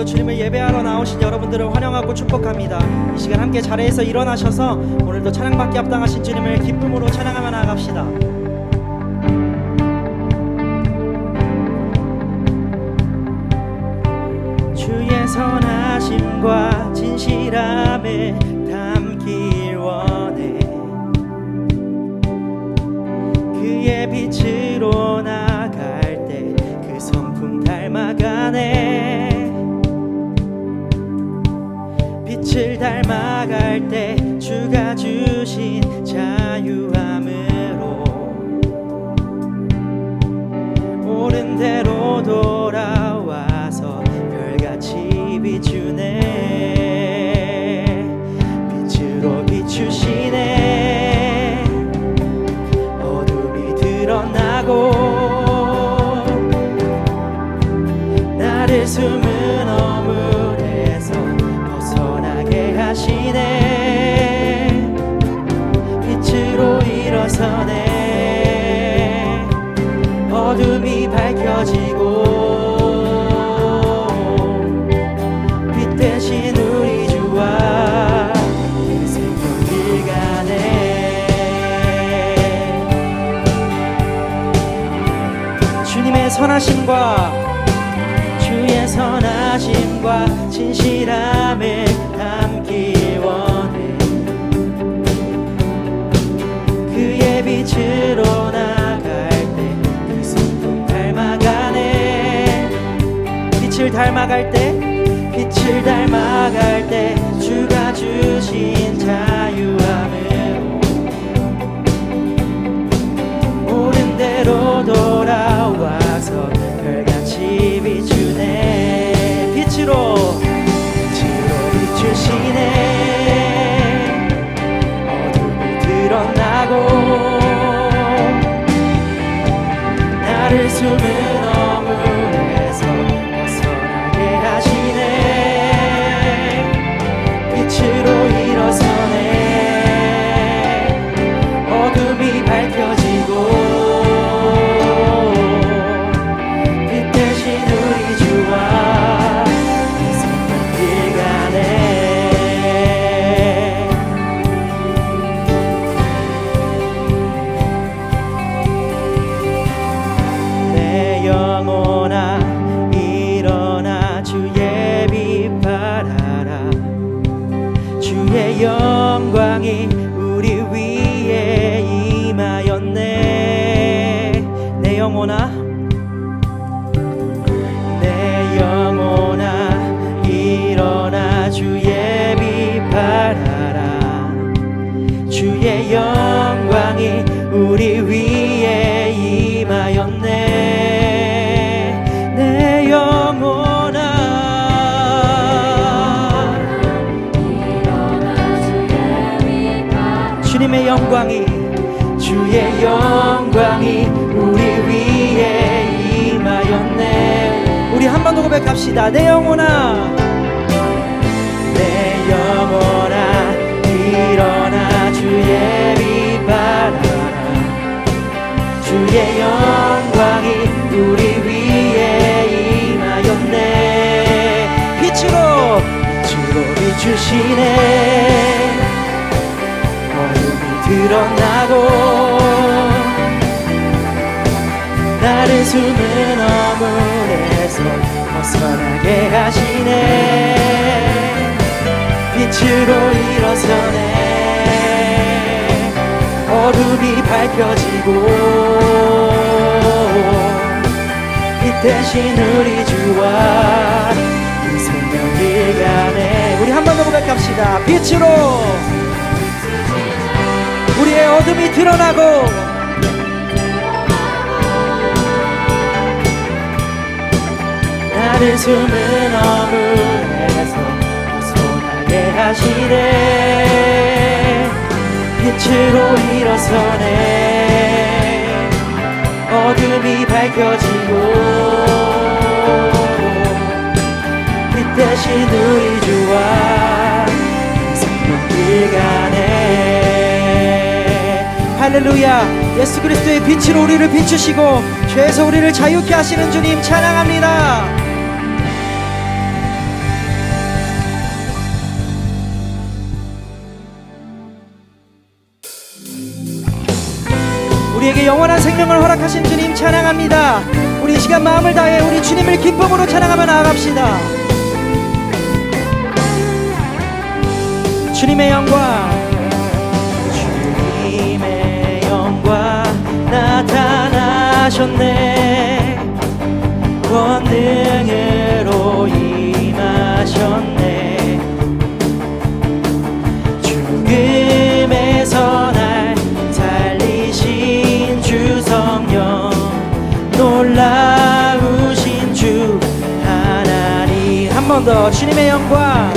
주님을 예배하러 나오신 여러분들을 환영하고 축복합니다. 이 시간 함께 자리에서 일어나셔서 오늘도 찬양받기 합당하신 주님을 기쁨으로 찬양하며 나아갑시다. 주의 선하심과 진실함을 담길 원해. 그의 빛으로 나갈 때 그 성품 닮아가네. 빛을 닮아갈 때 주가 주신 자유함으로 옳은 대로 돌아와서 별같이 비추네. 빛으로 비추시네. 어둠이 드러나고 나를 숨은 어물에서 벗어나게 하시네. 빛으로 일어서네. 어둠이 밝혀지고 빛 대신 우리 주와 생명길 가네. 주님의 선하심과 주의 선하심과 진실함을 담길 원해. 그의 빛으로 나갈 때 그 성품 닮아가네. 빛을 닮아갈 때 주가 주신 자유함으로 옳은 대로 돌아와서 별같이 비추네. 빛으로 비추시네. 어둠이 드러나고 나를 숨은 어물에서 벗어나게 하시네. 빛으로 일어서네. 어둠이 밝혀지고 빛 대신 우리 주와 생명길 가네. 내 영혼아 일어나 주의 빛 발하라. 주의 영광이 우리 위에 임하였네. 내 영혼아 일어나 주의 빛 발하라. 주의 영광이 우리 위에 임하였네. 내 영혼아 주님의 영광이 주의 영광이 우리 위에 임하였네. 우리 한 번 더 고백합시다. 내 영혼아 일어나 주의 빛 발하라. 주의 영광이 우리 위에 임하였네. 빛으로 비추시네. 어둠이 드러나고 나를 숨은 어물에서 벗어나게 하시네. 빛으로 일어서네. 어둠이 밝혀지고 빛 대신 우리 주와 생명길 가네. 우리 한 번 더 고백합시다. 빛으로 우리의 어둠이 드러나고 나를 숨은 어물에서 벗어나게 하시네. 빛으로 일어서네. 어둠이 밝혀지고 빛 대신 우리 주와 생명길 가네. 할렐루야. 예수 그리스도의 빛으로 우리를 비추시고 죄에서 우리를 자유케 하시는 주님 찬양합니다. 우리에게 영원한 생명을 허락하신 주님 찬양합니다. 우리 이 시간 마음을 다해 우리 주님을 기쁨으로 찬양하며 나아갑시다. 주님의 영광, 주님의 영광 나타나셨네. 권능으로 임하셨네. 죽음에서 날 살리신 주 성령, 놀라우신 주 하나님. 한 번 더. 주님의 영광,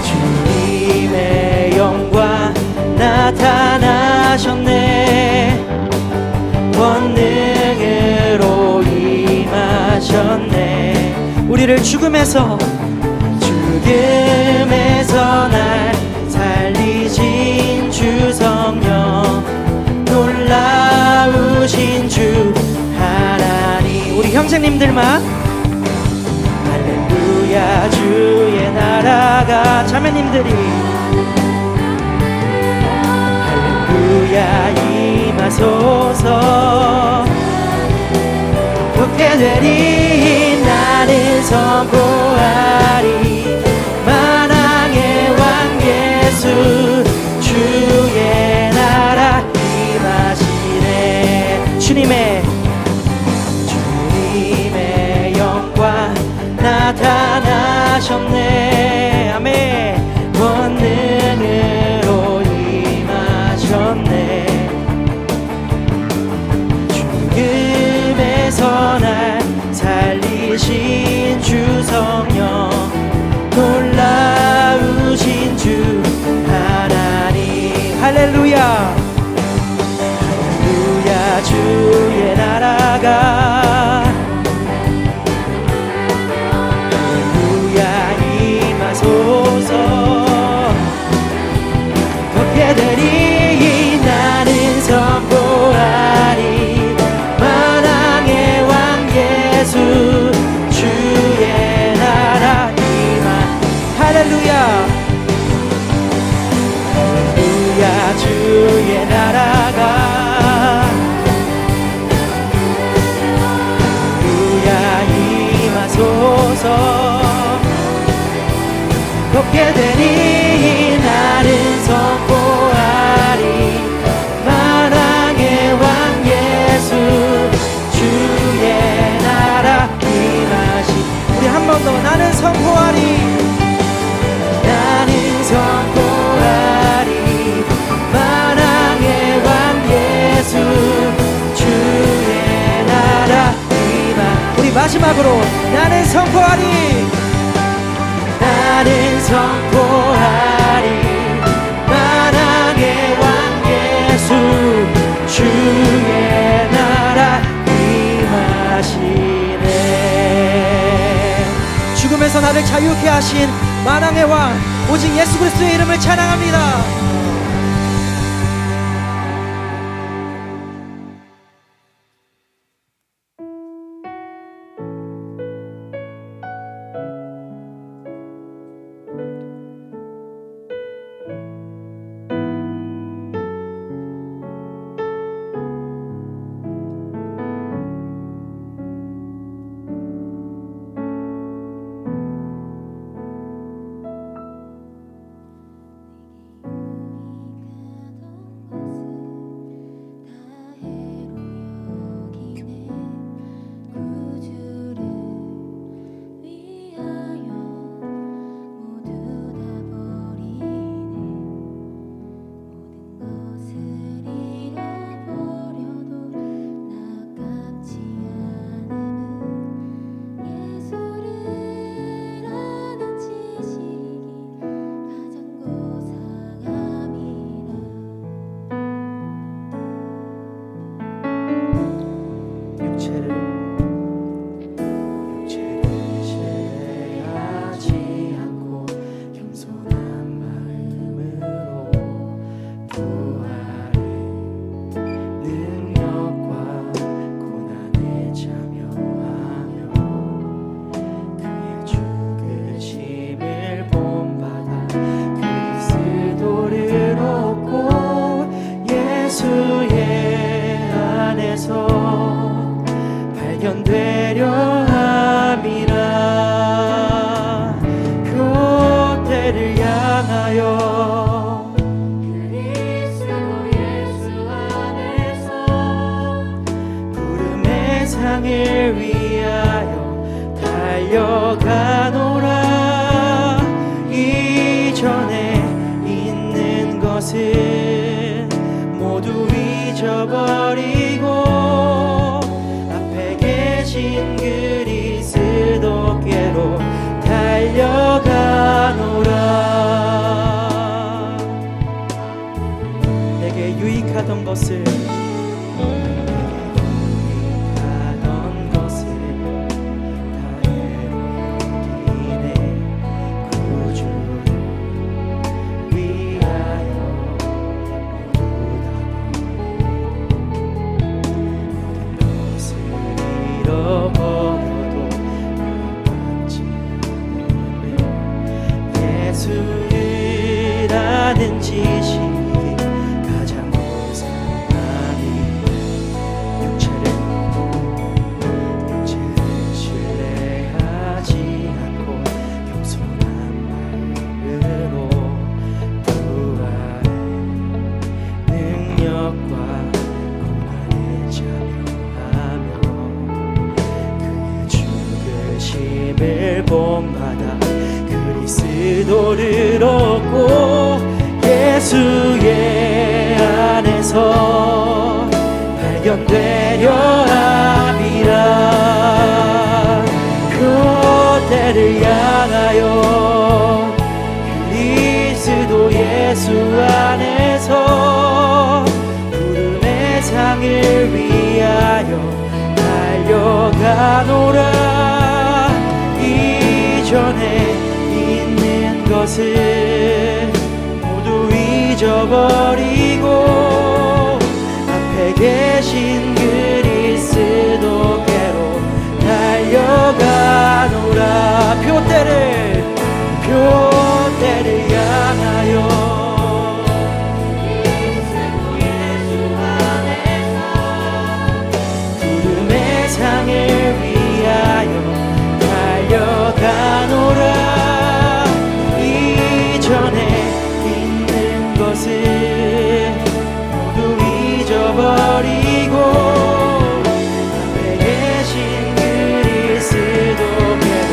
주님의 영광 나타나셨네. 권능으로 임하셨네. 우리를 죽음에서 날 살리신 주 성령, 놀라우신 주 하나님. 우리 형제님들만 할렐루야 주의 나라가, 자매님들이 할렐루야 임하소서. 그렇게 되리 나는 선포하리. 만왕의 왕 예수 주의 나라 임하시네. 주님의 영광 나타나셨네. 아멘. 권능으로 임하셨네. 죽음에서 날 살리신 주 성령, 놀라우신 주 하나님. 할렐루야 할렐루야 주의 나라가, 할렐루야 임하소서. 그렇게 되리 나는 선포하리. 만왕의 왕 예수 주의 나라 임하. 할렐루야 할렐루야 주의 나라가, 할렐루야 임하소서. 걷게 되니 나는 선포하리. 만왕의 왕 예수 주의 나라 임하시. 우리 한 번 더. 나는 선포하리. 나는 선포하리. 만왕의 왕 예수 주의 나라 임하. 우리 마지막으로 나는 선포하리. 나는 선포하리. 만왕의 왕 예수 주의 나라 임하시네. 죽음에서 나를 자유케 하신 만왕의 왕, 오직 예수 그리스도의 이름을 찬양합니다. 예수를 아는 지식이 가장 고상하니 육체를 신뢰하지 않고 겸손한 마음으로 부활의 능력과 고난에 참여하며 그의 죽으심을 본받아 그리스도를 얻고 예수의 안에서 발견되려 함이라. 그 때를 향하여 그리스도 예수 안에서 부름의 상을 위하여 달려가노라. 이전에 있는 것을 모두 잊어버리고 앞에 계신 그리스도께로 달려가노라. 표대를 향하여 부름의 상을 위하여 달려가노라. 이전에 있는 것을 모두 잊어버리고 앞에 계신 그리스도께로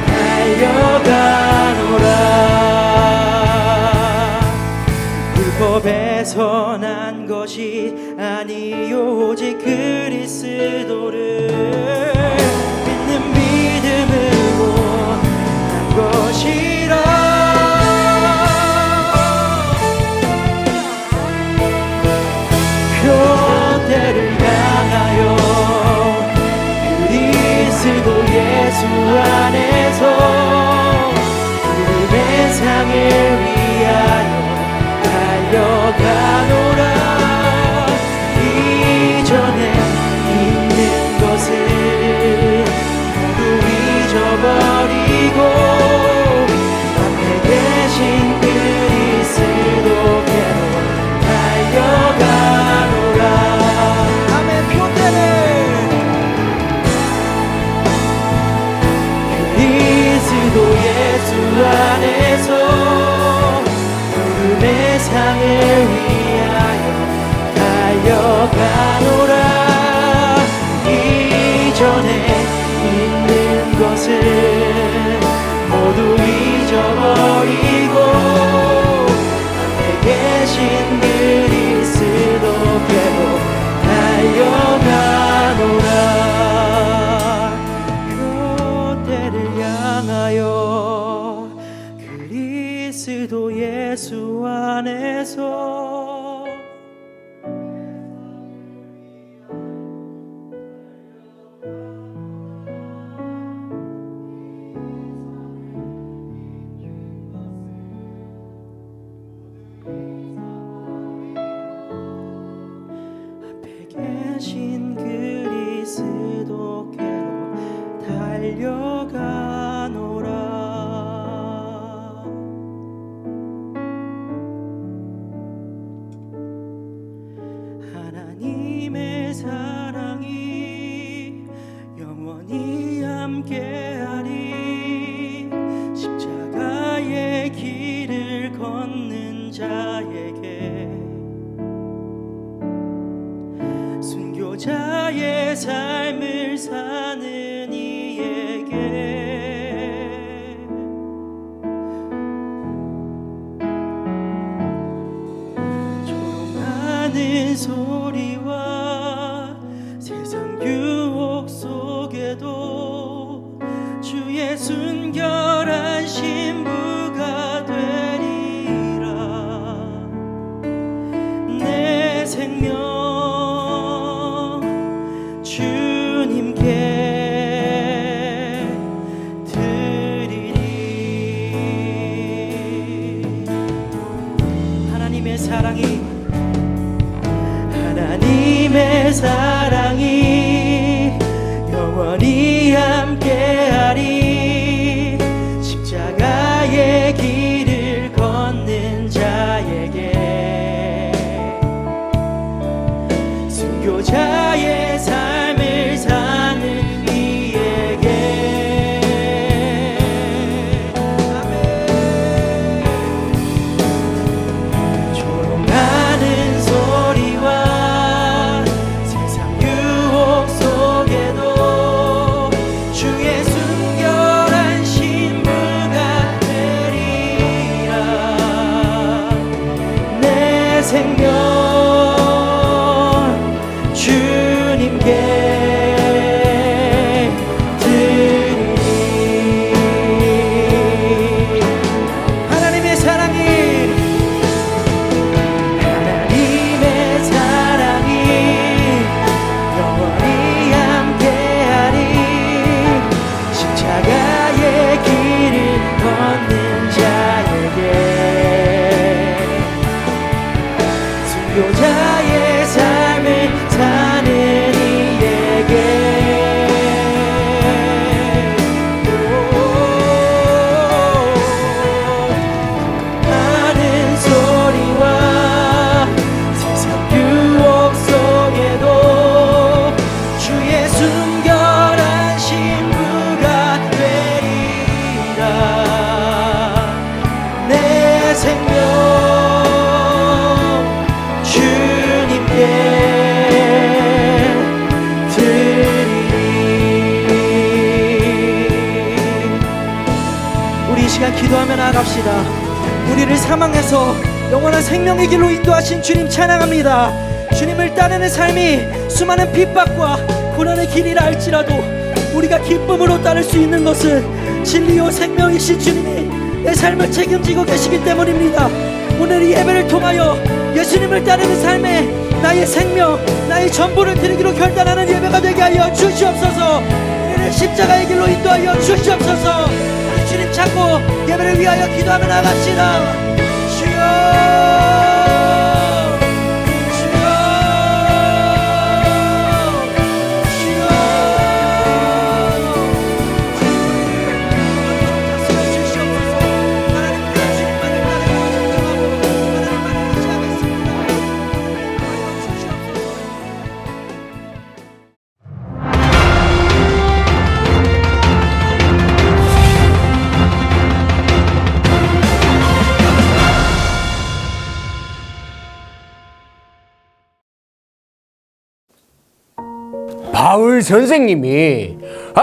달려가노라. 율법에서 난 것이 아니요 오직 그리스도를 믿는 믿음으로 난 것이라. 표대를 향하여 그리스도 예수 안에서 부름의 상을 위하여 달려가노라. 이전에 있는 것을 모두 잊어버리고 앞에 계신 그리스도께로 달려가노라. 아멘. 표대를 그리스도 예수 안에서 부름의 상을 위하여 달려가노라. 이전에 있는 것을 모두 잊어버리고 앞에 계신 그리스도께로 달려가노라. 그때를 향하여 그리스도 예수 안에서 계신 그리스도께로 달려가노라. 하나님의 사랑이 영원히 함께하리. 십자가의 길을 걷는 자에게 순교자의 삶을 사는 이에게 조용하는 소리와 세상 유혹 속에도 주의 순결한 신부가 되리라. 내 생명 주님께 드리리. 하나님의 사랑이 영원히 함께하리. 십자가의 길을 생명 주님께 여자의 삶을 사는 이에게 하는 소리와 세상 유혹 속에도 주의 순결한 신부가 되리라. 내 생명 우리 이 시간 기도하며 나아갑시다. 우리를 사망에서 영원한 생명의 길로 인도하신 주님 찬양합니다. 주님을 따르는 삶이 수많은 핍박과 고난의 길이라 할지라도 우리가 기쁨으로 따를 수 있는 것은 진리요 생명이신 주님이 내 삶을 책임지고 계시기 때문입니다. 오늘 이 예배를 통하여 예수님을 따르는 삶에 나의 생명, 나의 전부를 드리기로 결단하는 예배가 되게 하여 주시옵소서. 우리를 십자가의 길로 인도하여 주시옵소서. 우리 주님 찾고 예배를 위하여 기도하며 나갑시다. 주여 바울 선생님이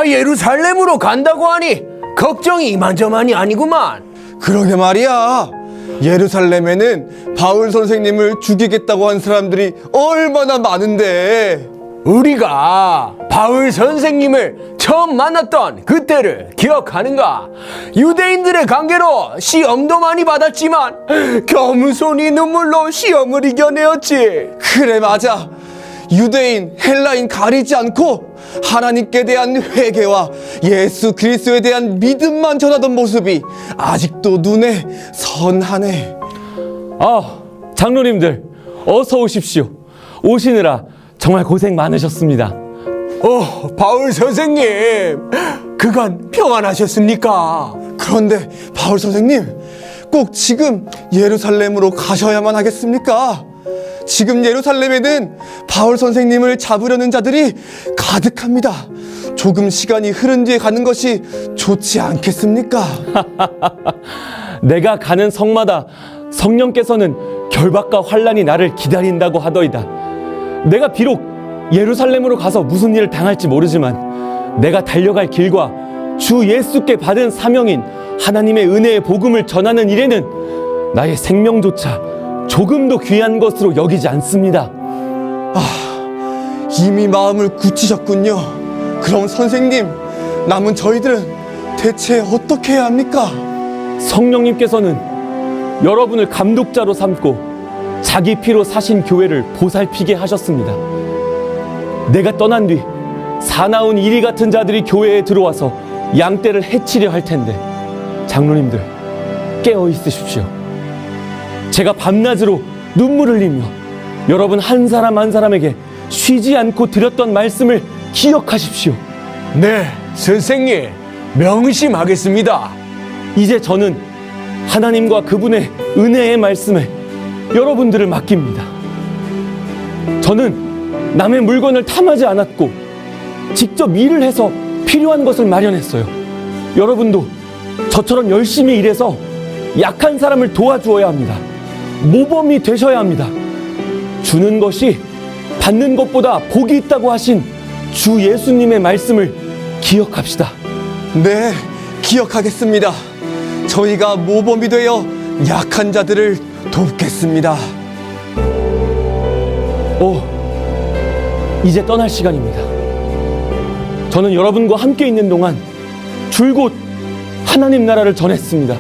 예루살렘으로 간다고 하니 걱정이 이만저만이 아니구만. 그러게 말이야. 예루살렘에는 바울 선생님을 죽이겠다고 한 사람들이 얼마나 많은데. 우리가 바울 선생님을 처음 만났던 그때를 기억하는가? 유대인들의 관계로 시험도 많이 받았지만 겸손히 눈물로 시험을 이겨내었지. 그래, 맞아. 유대인, 헬라인 가리지 않고 하나님께 대한 회개와 예수 그리스도에 대한 믿음만 전하던 모습이 아직도 눈에 선하네. 장로님들 어서 오십시오. 오시느라 정말 고생 많으셨습니다. 바울 선생님, 그간 평안하셨습니까? 그런데 바울 선생님, 꼭 지금 예루살렘으로 가셔야만 하겠습니까? 지금 예루살렘에는 바울 선생님을 잡으려는 자들이 가득합니다. 조금 시간이 흐른 뒤에 가는 것이 좋지 않겠습니까? 내가 가는 성마다 성령께서는 결박과 환난이 나를 기다린다고 하더이다. 내가 비록 예루살렘으로 가서 무슨 일을 당할지 모르지만 내가 달려갈 길과 주 예수께 받은 사명인 하나님의 은혜의 복음을 전하는 일에는 나의 생명조차 조금도 귀한 것으로 여기지 않습니다. 이미 마음을 굳히셨군요. 그럼 선생님, 남은 저희들은 대체 어떻게 해야 합니까? 성령님께서는 여러분을 감독자로 삼고 자기 피로 사신 교회를 보살피게 하셨습니다. 내가 떠난 뒤 사나운 이리 같은 자들이 교회에 들어와서 양떼를 해치려 할 텐데 장로님들 깨어 있으십시오. 제가 밤낮으로 눈물을 흘리며 여러분 한 사람 한 사람에게 쉬지 않고 드렸던 말씀을 기억하십시오. 네, 선생님, 명심하겠습니다. 이제 저는 하나님과 그분의 은혜의 말씀에 여러분들을 맡깁니다. 저는 남의 물건을 탐하지 않았고 직접 일을 해서 필요한 것을 마련했어요. 여러분도 저처럼 열심히 일해서 약한 사람을 도와주어야 합니다. 모범이 되셔야 합니다. 주는 것이 받는 것보다 복이 있다고 하신 주 예수님의 말씀을 기억합시다. 네, 기억하겠습니다. 저희가 모범이 되어 약한 자들을 돕겠습니다. 이제 떠날 시간입니다. 저는 여러분과 함께 있는 동안 줄곧 하나님 나라를 전했습니다.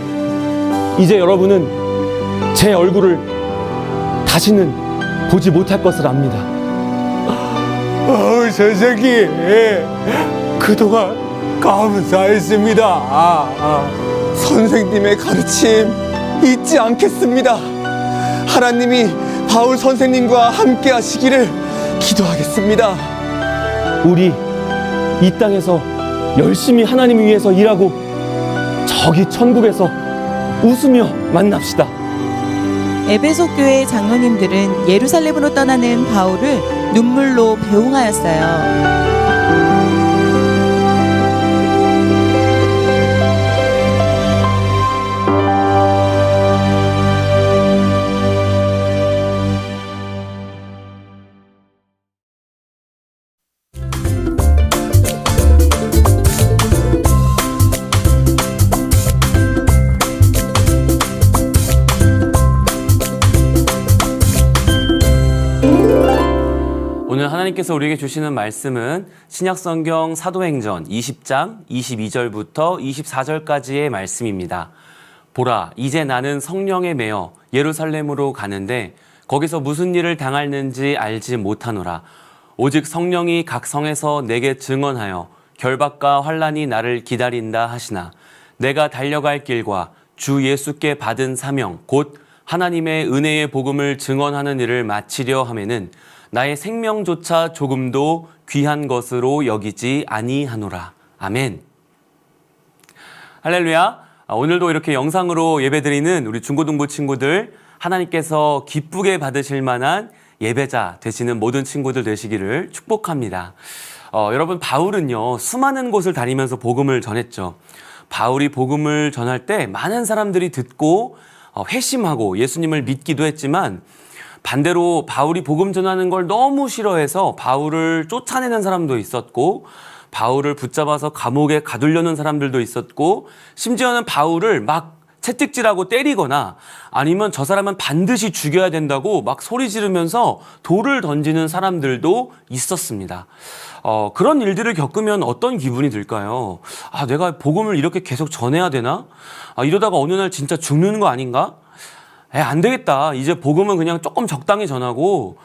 이제 여러분은 제 얼굴을 다시는 보지 못할 것을 압니다. 바울 선생님, 그동안 감사했습니다. 선생님의 가르침 잊지 않겠습니다. 하나님이 바울 선생님과 함께 하시기를 기도하겠습니다. 우리 이 땅에서 열심히 하나님 위해서 일하고 저기 천국에서 웃으며 만납시다. 에베소 교회 장로님들은 예루살렘으로 떠나는 바울을 눈물로 배웅하였어요. 오늘 하나님께서 우리에게 주시는 말씀은 신약성경 사도행전 20장 22절부터 24절까지의 말씀입니다. 보라, 이제 나는 성령에 매여 예루살렘으로 가는데 거기서 무슨 일을 당할는지 알지 못하노라. 오직 성령이 각 성에서 내게 증언하여 결박과 환난이 나를 기다린다 하시나 내가 달려갈 길과 주 예수께 받은 사명 곧 하나님의 은혜의 복음을 증언하는 일을 마치려 하면은 나의 생명조차 조금도 귀한 것으로 여기지 아니하노라. 아멘. 할렐루야. 오늘도 이렇게 영상으로 예배드리는 우리 중고등부 친구들, 하나님께서 기쁘게 받으실 만한 예배자 되시는 모든 친구들 되시기를 축복합니다. 여러분, 바울은요, 수많은 곳을 다니면서 복음을 전했죠. 바울이 복음을 전할 때 많은 사람들이 듣고 회심하고 예수님을 믿기도 했지만, 반대로 바울이 복음 전하는 걸 너무 싫어해서 바울을 쫓아내는 사람도 있었고, 바울을 붙잡아서 감옥에 가두려는 사람들도 있었고, 심지어는 바울을 막 채찍질하고 때리거나 아니면 저 사람은 반드시 죽여야 된다고 막 소리 지르면서 돌을 던지는 사람들도 있었습니다. 그런 일들을 겪으면 어떤 기분이 들까요? 내가 복음을 이렇게 계속 전해야 되나? 이러다가 어느 날 진짜 죽는 거 아닌가? 안 되겠다. 이제 복음은 그냥 조금 적당히 전하고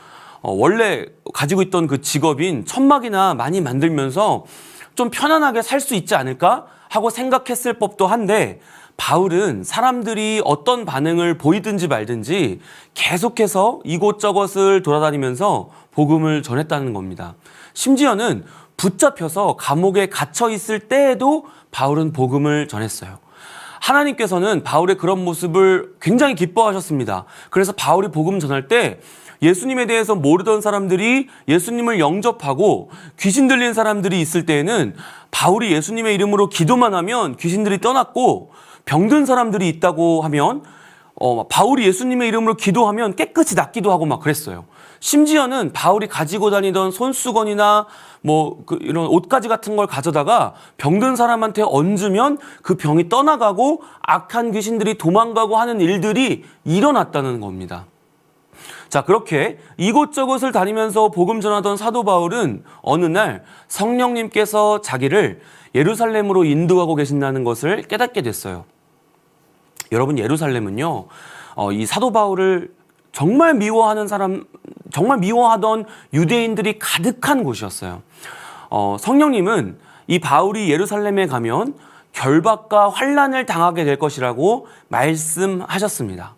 원래 가지고 있던 그 직업인 천막이나 많이 만들면서 좀 편안하게 살 수 있지 않을까 하고 생각했을 법도 한데, 바울은 사람들이 어떤 반응을 보이든지 말든지 계속해서 이곳저곳을 돌아다니면서 복음을 전했다는 겁니다. 심지어는 붙잡혀서 감옥에 갇혀 있을 때에도 바울은 복음을 전했어요. 하나님께서는 바울의 그런 모습을 굉장히 기뻐하셨습니다. 그래서 바울이 복음 전할 때 예수님에 대해서 모르던 사람들이 예수님을 영접하고 귀신 들린 사람들이 있을 때에는 바울이 예수님의 이름으로 기도만 하면 귀신들이 떠났고, 병든 사람들이 있다고 하면 바울이 예수님의 이름으로 기도하면 깨끗이 낫기도 하고 막 그랬어요. 심지어는 바울이 가지고 다니던 손수건이나 이런 옷가지 같은 걸 가져다가 병든 사람한테 얹으면 그 병이 떠나가고 악한 귀신들이 도망가고 하는 일들이 일어났다는 겁니다. 자, 그렇게 이곳저곳을 다니면서 복음 전하던 사도 바울은 어느 날 성령님께서 자기를 예루살렘으로 인도하고 계신다는 것을 깨닫게 됐어요. 여러분, 예루살렘은요, 이 사도 바울을 정말 미워하던 유대인들이 가득한 곳이었어요. 성령님은 이 바울이 예루살렘에 가면 결박과 환난을 당하게 될 것이라고 말씀하셨습니다.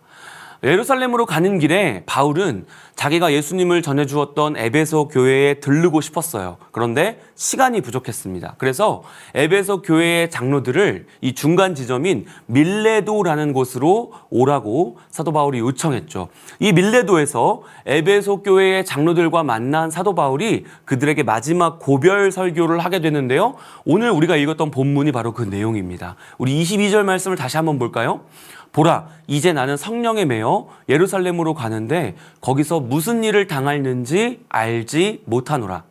예루살렘으로 가는 길에 바울은 자기가 예수님을 전해주었던 에베소 교회에 들르고 싶었어요. 그런데 시간이 부족했습니다. 그래서 에베소 교회의 장로들을 이 중간 지점인 밀레도라는 곳으로 오라고 사도 바울이 요청했죠. 이 밀레도에서 에베소 교회의 장로들과 만난 사도 바울이 그들에게 마지막 고별 설교를 하게 되는데요. 오늘 우리가 읽었던 본문이 바로 그 내용입니다. 우리 22절 말씀을 다시 한번 볼까요? 보라, 이제 나는 성령에 매여 예루살렘으로 가는데 거기서 무슨 일을 당할는지 알지 못하노라.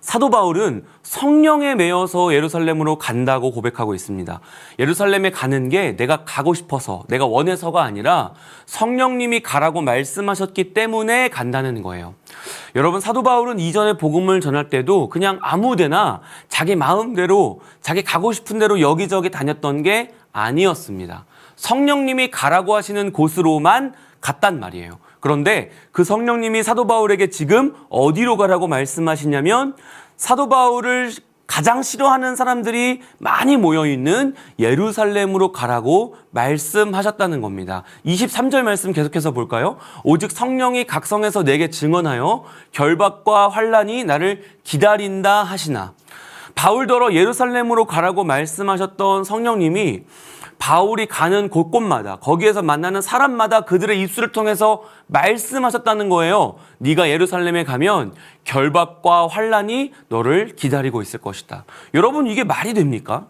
사도 바울은 성령에 매여서 예루살렘으로 간다고 고백하고 있습니다. 예루살렘에 가는 게 내가 가고 싶어서, 내가 원해서가 아니라 성령님이 가라고 말씀하셨기 때문에 간다는 거예요. 여러분, 사도 바울은 이전에 복음을 전할 때도 그냥 아무데나 자기 마음대로, 자기 가고 싶은 대로 여기저기 다녔던 게 아니었습니다. 성령님이 가라고 하시는 곳으로만 갔단 말이에요. 그런데 그 성령님이 사도 바울에게 지금 어디로 가라고 말씀하시냐면 사도 바울을 가장 싫어하는 사람들이 많이 모여있는 예루살렘으로 가라고 말씀하셨다는 겁니다. 23절 말씀 계속해서 볼까요? 오직 성령이 각성해서 내게 증언하여 결박과 환난이 나를 기다린다 하시나. 바울더러 예루살렘으로 가라고 말씀하셨던 성령님이 바울이 가는 곳곳마다, 거기에서 만나는 사람마다 그들의 입술을 통해서 말씀하셨다는 거예요. 네가 예루살렘에 가면 결박과 환난이 너를 기다리고 있을 것이다. 여러분, 이게 말이 됩니까?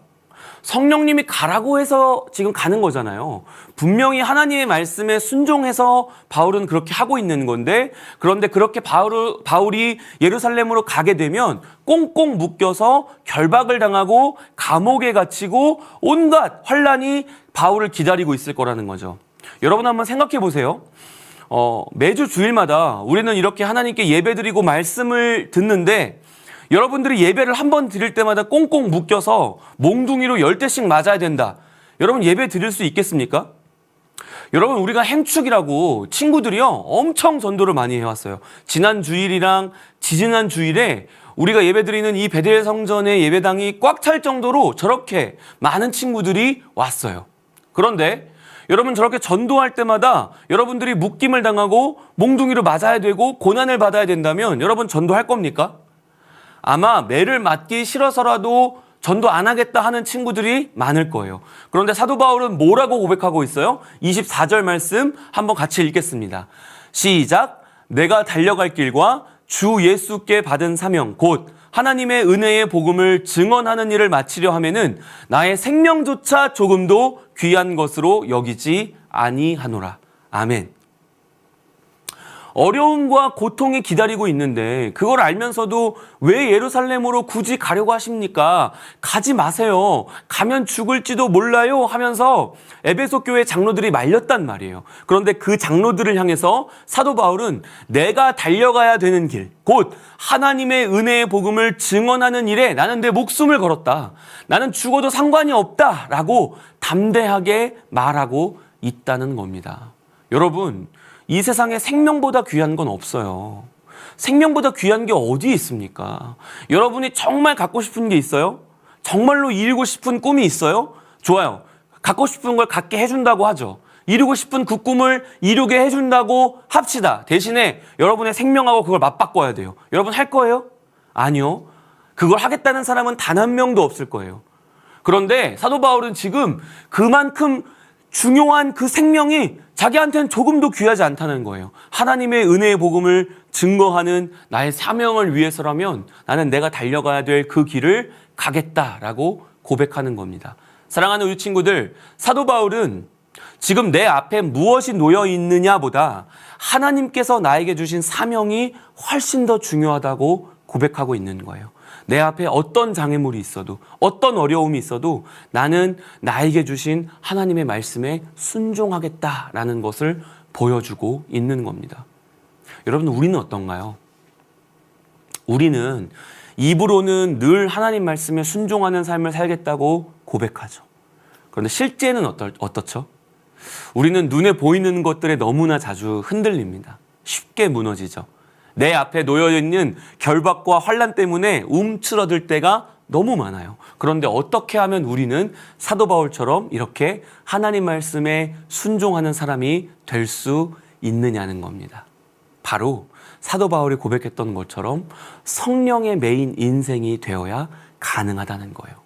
성령님이 가라고 해서 지금 가는 거잖아요. 분명히 하나님의 말씀에 순종해서 바울은 그렇게 하고 있는 건데, 그런데 그렇게 바울이 예루살렘으로 가게 되면 꽁꽁 묶여서 결박을 당하고 감옥에 갇히고 온갖 환난이 바울을 기다리고 있을 거라는 거죠. 여러분, 한번 생각해 보세요. 매주 주일마다 우리는 이렇게 하나님께 예배드리고 말씀을 듣는데, 여러분들이 예배를 한 번 드릴 때마다 꽁꽁 묶여서 몽둥이로 10대씩 맞아야 된다. 여러분, 예배 드릴 수 있겠습니까? 여러분, 우리가 행축이라고 친구들이요 엄청 전도를 많이 해왔어요. 지난 주일이랑 지지난 주일에 우리가 예배드리는 이 베델 성전의 예배당이 꽉 찰 정도로 저렇게 많은 친구들이 왔어요. 그런데 여러분, 저렇게 전도할 때마다 여러분들이 묶임을 당하고 몽둥이로 맞아야 되고 고난을 받아야 된다면 여러분, 전도할 겁니까? 아마 매를 맞기 싫어서라도 전도 안 하겠다 하는 친구들이 많을 거예요. 그런데 사도 바울은 뭐라고 고백하고 있어요? 24절 말씀 한번 같이 읽겠습니다. 시작. 내가 달려갈 길과 주 예수께 받은 사명 곧 하나님의 은혜의 복음을 증언하는 일을 마치려 하면은 나의 생명조차 조금도 귀한 것으로 여기지 아니하노라. 아멘. 어려움과 고통이 기다리고 있는데 그걸 알면서도 왜 예루살렘으로 굳이 가려고 하십니까? 가지 마세요. 가면 죽을지도 몰라요 하면서 에베소 교회 장로들이 말렸단 말이에요. 그런데 그 장로들을 향해서 사도 바울은 내가 달려가야 되는 길, 곧 하나님의 은혜의 복음을 증언하는 일에 나는 내 목숨을 걸었다. 나는 죽어도 상관이 없다라고 담대하게 말하고 있다는 겁니다. 여러분, 이 세상에 생명보다 귀한 건 없어요. 생명보다 귀한 게 어디 있습니까? 여러분이 정말 갖고 싶은 게 있어요? 정말로 이루고 싶은 꿈이 있어요? 좋아요. 갖고 싶은 걸 갖게 해준다고 하죠. 이루고 싶은 그 꿈을 이루게 해준다고 합시다. 대신에 여러분의 생명하고 그걸 맞바꿔야 돼요. 여러분 할 거예요? 아니요. 그걸 하겠다는 사람은 단 한 명도 없을 거예요. 그런데 사도 바울은 지금 그만큼 중요한 그 생명이 자기한테는 조금도 귀하지 않다는 거예요. 하나님의 은혜의 복음을 증거하는 나의 사명을 위해서라면 나는 내가 달려가야 될 그 길을 가겠다라고 고백하는 겁니다. 사랑하는 우리 친구들, 사도 바울은 지금 내 앞에 무엇이 놓여 있느냐보다 하나님께서 나에게 주신 사명이 훨씬 더 중요하다고 고백하고 있는 거예요. 내 앞에 어떤 장애물이 있어도, 어떤 어려움이 있어도 나는 나에게 주신 하나님의 말씀에 순종하겠다라는 것을 보여주고 있는 겁니다. 여러분, 우리는 어떤가요? 우리는 입으로는 늘 하나님 말씀에 순종하는 삶을 살겠다고 고백하죠. 그런데 실제는 어떻죠? 우리는 눈에 보이는 것들에 너무나 자주 흔들립니다. 쉽게 무너지죠. 내 앞에 놓여있는 결박과 환난 때문에 움츠러들 때가 너무 많아요. 그런데 어떻게 하면 우리는 사도 바울처럼 이렇게 하나님 말씀에 순종하는 사람이 될 수 있느냐는 겁니다. 바로 사도 바울이 고백했던 것처럼 성령의 메인 인생이 되어야 가능하다는 거예요.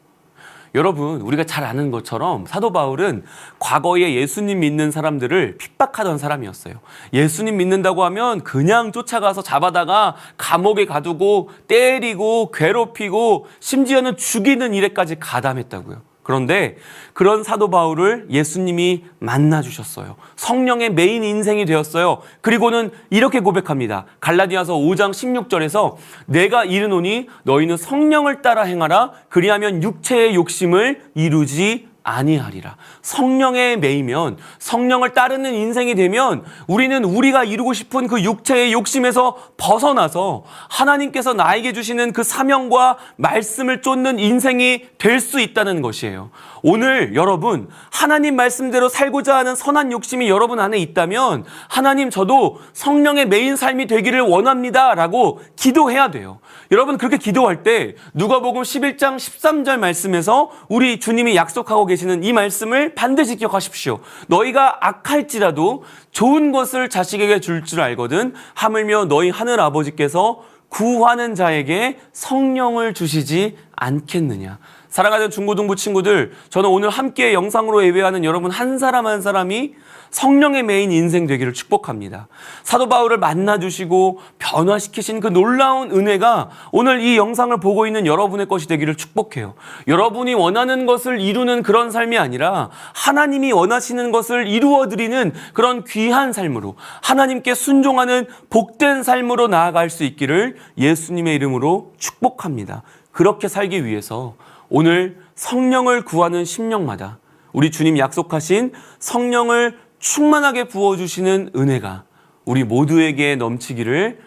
여러분, 우리가 잘 아는 것처럼 사도 바울은 과거에 예수님 믿는 사람들을 핍박하던 사람이었어요. 예수님 믿는다고 하면 그냥 쫓아가서 잡아다가 감옥에 가두고 때리고 괴롭히고 심지어는 죽이는 일에까지 가담했다고요. 그런데 그런 사도 바울을 예수님이 만나주셨어요. 성령의 메인 인생이 되었어요. 그리고는 이렇게 고백합니다. 갈라디아서 5장 16절에서 내가 이르노니 너희는 성령을 따라 행하라. 그리하면 육체의 욕심을 이루지 아니하리라. 성령에 매이면, 성령을 따르는 인생이 되면 우리는 우리가 이루고 싶은 그 육체의 욕심에서 벗어나서 하나님께서 나에게 주시는 그 사명과 말씀을 쫓는 인생이 될 수 있다는 것이에요. 오늘 여러분, 하나님 말씀대로 살고자 하는 선한 욕심이 여러분 안에 있다면 하나님, 저도 성령의 매인 삶이 되기를 원합니다 라고 기도해야 돼요. 여러분, 그렇게 기도할 때 누가복음 11장 13절 말씀에서 우리 주님이 약속하고 계시는 이 말씀을 반드시 기억하십시오. 너희가 악할지라도 좋은 것을 자식에게 줄 줄 알거든 하물며 너희 하늘 아버지께서 구하는 자에게 성령을 주시지 않겠느냐. 사랑하는 중고등부 친구들, 저는 오늘 함께 영상으로 예배하는 여러분 한 사람 한 사람이 성령의 메인 인생 되기를 축복합니다. 사도 바울을 만나주시고 변화시키신 그 놀라운 은혜가 오늘 이 영상을 보고 있는 여러분의 것이 되기를 축복해요. 여러분이 원하는 것을 이루는 그런 삶이 아니라 하나님이 원하시는 것을 이루어드리는 그런 귀한 삶으로, 하나님께 순종하는 복된 삶으로 나아갈 수 있기를 예수님의 이름으로 축복합니다. 그렇게 살기 위해서 오늘 성령을 구하는 심령마다 우리 주님 약속하신 성령을 충만하게 부어주시는 은혜가 우리 모두에게 넘치기를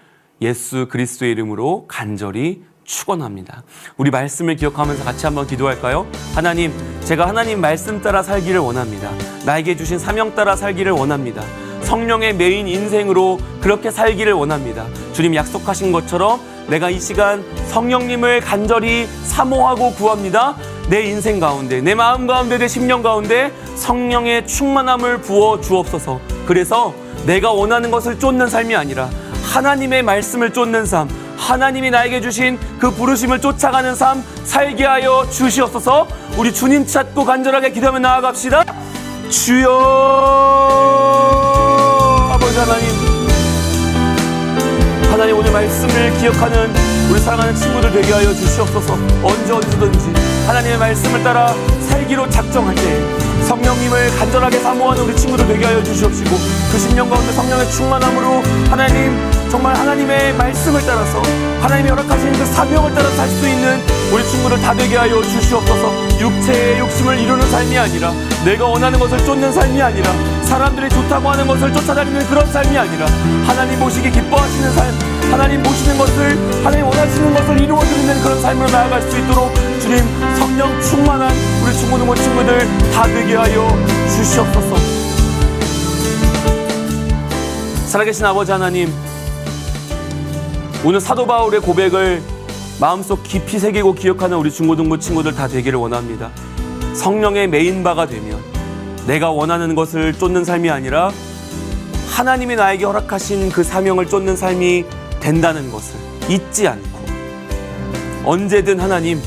예수 그리스도의 이름으로 간절히 축원합니다. 우리 말씀을 기억하면서 같이 한번 기도할까요? 하나님, 제가 하나님 말씀 따라 살기를 원합니다. 나에게 주신 사명 따라 살기를 원합니다. 성령의 메인 인생으로 그렇게 살기를 원합니다. 주님 약속하신 것처럼 내가 이 시간 성령님을 간절히 사모하고 구합니다. 내 인생 가운데, 내 마음 가운데, 내 심령 가운데 성령의 충만함을 부어 주옵소서. 그래서 내가 원하는 것을 쫓는 삶이 아니라 하나님의 말씀을 쫓는 삶, 하나님이 나에게 주신 그 부르심을 쫓아가는 삶 살게 하여 주시옵소서. 우리 주님 찾고 간절하게 기도하며 나아갑시다. 주여, 아버지 하나님, 오늘 말씀을 기억하는 우리 사랑하는 친구들 되게 하여 주시옵소서. 언제 어디서든지 하나님의 말씀을 따라 살기로 작정할 때 성령님을 간절하게 사모하는 우리 친구들 되게 하여 주시옵시고, 그 심령 가운데 성령의 충만함으로 하나님, 정말 하나님의 말씀을 따라서 하나님이 허락하신 그 사명을 따라 살 수 있는 우리 친구들 다 되게 하여 주시옵소서. 육체의 욕심을 이루는 삶이 아니라, 내가 원하는 것을 쫓는 삶이 아니라, 사람들이 좋다고 하는 것을 쫓아다니는 그런 삶이 아니라, 하나님 보시기 기뻐하시는 삶, 하나님 보시는 것을, 하나님 원하시는 것을 이루어드리는 그런 삶으로 나아갈 수 있도록 주님 성령 충만한 우리 중고등부 친구들 다 되게 하여 주시옵소서. 살아계신 아버지 하나님, 오늘 사도 바울의 고백을 마음속 깊이 새기고 기억하는 우리 중고등부 친구들 다 되기를 원합니다. 성령의 메인바가 되면 내가 원하는 것을 쫓는 삶이 아니라 하나님이 나에게 허락하신 그 사명을 쫓는 삶이 된다는 것을 잊지 않고, 언제든 하나님,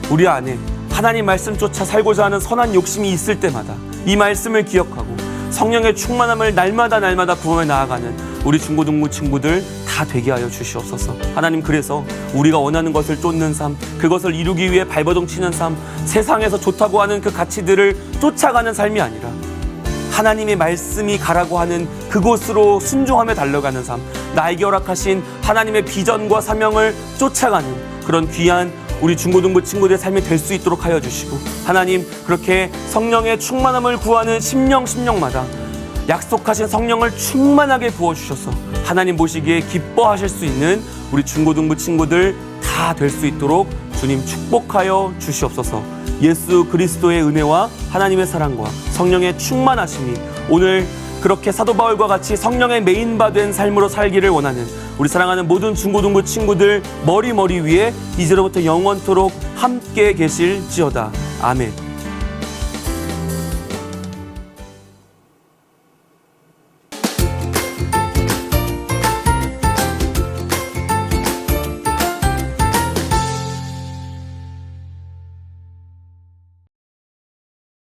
우리 안에 하나님 말씀 쫓아 살고자 하는 선한 욕심이 있을 때마다 이 말씀을 기억하고 성령의 충만함을 날마다 구하며 나아가는 우리 중고등부 친구들 다 되게 하여 주시옵소서. 하나님, 그래서 우리가 원하는 것을 쫓는 삶, 그것을 이루기 위해 발버둥 치는 삶, 세상에서 좋다고 하는 그 가치들을 쫓아가는 삶이 아니라 하나님의 말씀이 가라고 하는 그곳으로 순종하며 달려가는 삶, 나에게 허락하신 하나님의 비전과 사명을 쫓아가는 그런 귀한 우리 중고등부 친구들의 삶이 될 수 있도록 하여 주시고, 하나님, 그렇게 성령의 충만함을 구하는 심령마다 약속하신 성령을 충만하게 부어주셔서 하나님 보시기에 기뻐하실 수 있는 우리 중고등부 친구들 다 될 수 있도록 주님 축복하여 주시옵소서. 예수 그리스도의 은혜와 하나님의 사랑과 성령의 충만하심이 오늘 그렇게 사도 바울과 같이 성령의 메인바 된 삶으로 살기를 원하는 우리 사랑하는 모든 중고등부 친구들 머리 위에 이제로부터 영원토록 함께 계실지어다. 아멘.